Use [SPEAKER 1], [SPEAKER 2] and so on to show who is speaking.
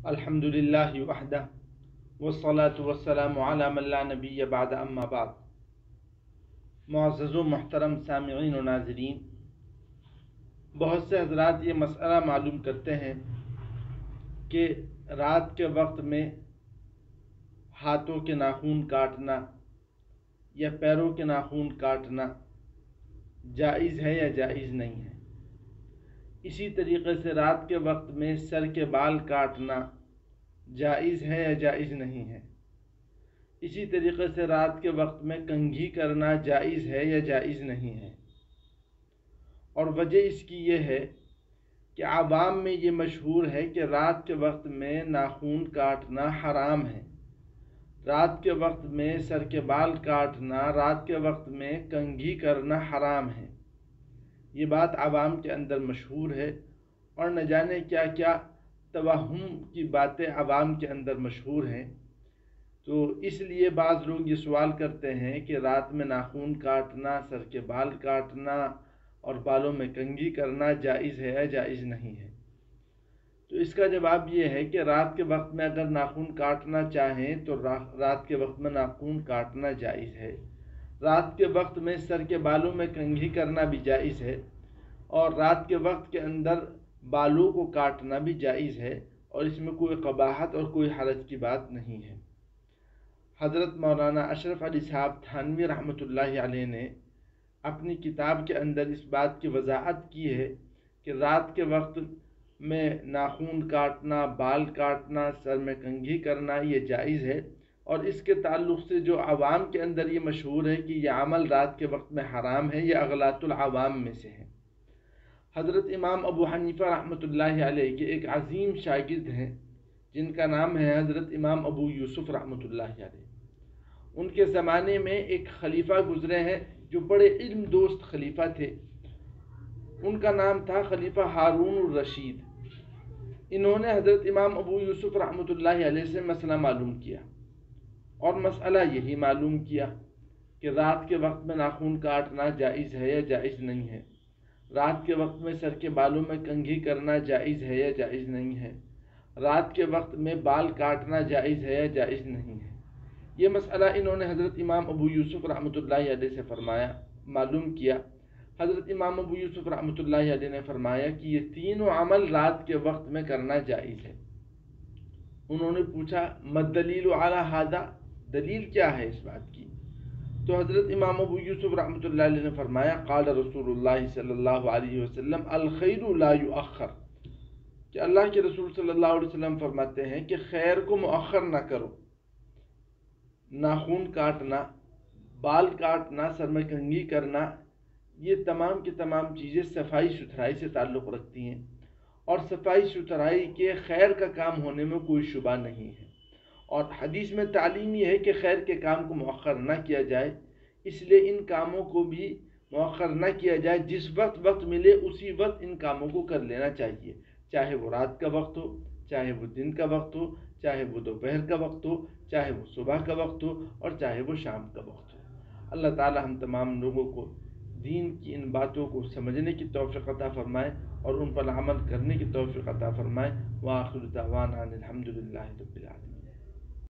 [SPEAKER 1] الحمد للہ وحدہ والصلاة والسلام علی من لا نبی بعد اما بعد۔ معزز و محترم سامعین و ناظرین، بہت سے حضرات یہ مسئلہ معلوم کرتے ہیں کہ رات کے وقت میں ہاتھوں کے ناخن کاٹنا یا پیروں کے ناخن کاٹنا جائز ہے یا جائز نہیں ہے۔ اسی طریقے سے رات کے وقت میں سر کے بال کاٹنا جائز ہے یا جائز نہیں ہے۔ اسی طریقے سے رات کے وقت میں کنگھی کرنا جائز ہے یا جائز نہیں ہے۔ اور وجہ اس کی یہ ہے کہ عوام میں یہ مشہور ہے کہ رات کے وقت میں ناخن کاٹنا حرام ہے، رات کے وقت میں سر کے بال کاٹنا، رات کے وقت میں کنگھی کرنا حرام ہے۔ یہ بات عوام کے اندر مشہور ہے، اور نہ جانے کیا کیا توہم کی باتیں عوام کے اندر مشہور ہیں۔ تو اس لیے بعض لوگ یہ سوال کرتے ہیں کہ رات میں ناخن کاٹنا، سر کے بال کاٹنا اور بالوں میں کنگھی کرنا جائز ہے یا جائز نہیں ہے۔ تو اس کا جواب یہ ہے کہ رات کے وقت میں اگر ناخن کاٹنا چاہیں تو رات کے وقت میں ناخن کاٹنا جائز ہے۔ رات کے وقت میں سر کے بالوں میں کنگھی کرنا بھی جائز ہے، اور رات کے وقت کے اندر بالوں کو کاٹنا بھی جائز ہے، اور اس میں کوئی قباحت اور کوئی حرج کی بات نہیں ہے۔ حضرت مولانا اشرف علی صاحب تھانوی رحمۃ اللہ علیہ نے اپنی کتاب کے اندر اس بات کی وضاحت کی ہے کہ رات کے وقت میں ناخن کاٹنا، بال کاٹنا، سر میں کنگھی کرنا یہ جائز ہے، اور اس کے تعلق سے جو عوام کے اندر یہ مشہور ہے کہ یہ عمل رات کے وقت میں حرام ہے، یہ اغلاط العوام میں سے ہے۔ حضرت امام ابو حنیفہ رحمۃ اللہ علیہ کے ایک عظیم شاگرد ہیں جن کا نام ہے حضرت امام ابو یوسف رحمۃ اللہ علیہ۔ ان کے زمانے میں ایک خلیفہ گزرے ہیں جو بڑے علم دوست خلیفہ تھے، ان کا نام تھا خلیفہ ہارون الرشید۔ انہوں نے حضرت امام ابو یوسف رحمۃ اللہ علیہ سے مسئلہ معلوم کیا، اور مسئلہ یہی معلوم کیا کہ رات کے وقت میں ناخن کاٹنا جائز ہے یا جائز نہیں ہے، رات کے وقت میں سر کے بالوں میں کنگھی کرنا جائز ہے یا جائز نہیں ہے، رات کے وقت میں بال کاٹنا جائز ہے یا جائز نہیں ہے۔ یہ مسئلہ انہوں نے حضرت امام ابو یوسف رحمۃ اللہ علیہ سے معلوم کیا۔ حضرت امام ابو یوسف رحمۃ اللہ علیہ نے فرمایا کہ یہ تینوں عمل رات کے وقت میں کرنا جائز ہے۔ انہوں نے پوچھا مدلیل علی ھذا، دلیل کیا ہے اس بات کی؟ تو حضرت امام ابو یوسف رحمۃ اللہ علیہ نے فرمایا قال رسول اللہ صلی اللہ علیہ وسلم الخیر لا یؤخر، کہ اللہ کے رسول صلی اللہ علیہ وسلم فرماتے ہیں کہ خیر کو مؤخر نہ کرو۔ ناخن کاٹنا، بال کاٹنا، سر میں کنگھی کرنا، یہ تمام کی تمام چیزیں صفائی ستھرائی سے تعلق رکھتی ہیں، اور صفائی ستھرائی کے خیر کا کام ہونے میں کوئی شبہ نہیں ہے۔ اور حدیث میں تعلیم یہ ہے کہ خیر کے کام کو مؤخر نہ کیا جائے، اس لیے ان کاموں کو بھی مؤخر نہ کیا جائے، جس وقت ملے اسی وقت ان کاموں کو کر لینا چاہیے، چاہے وہ رات کا وقت ہو، چاہے وہ دن کا وقت ہو، چاہے وہ دوپہر کا وقت ہو، چاہے وہ صبح کا وقت ہو، اور چاہے وہ شام کا وقت ہو۔ اللہ تعالی ہم تمام لوگوں کو دین کی ان باتوں کو سمجھنے کی توفیق عطا فرمائے اور ان پر عمل کرنے کی توفیق عطا فرمائے۔ وآخر دعوانا الحمد للہ رب العالمین۔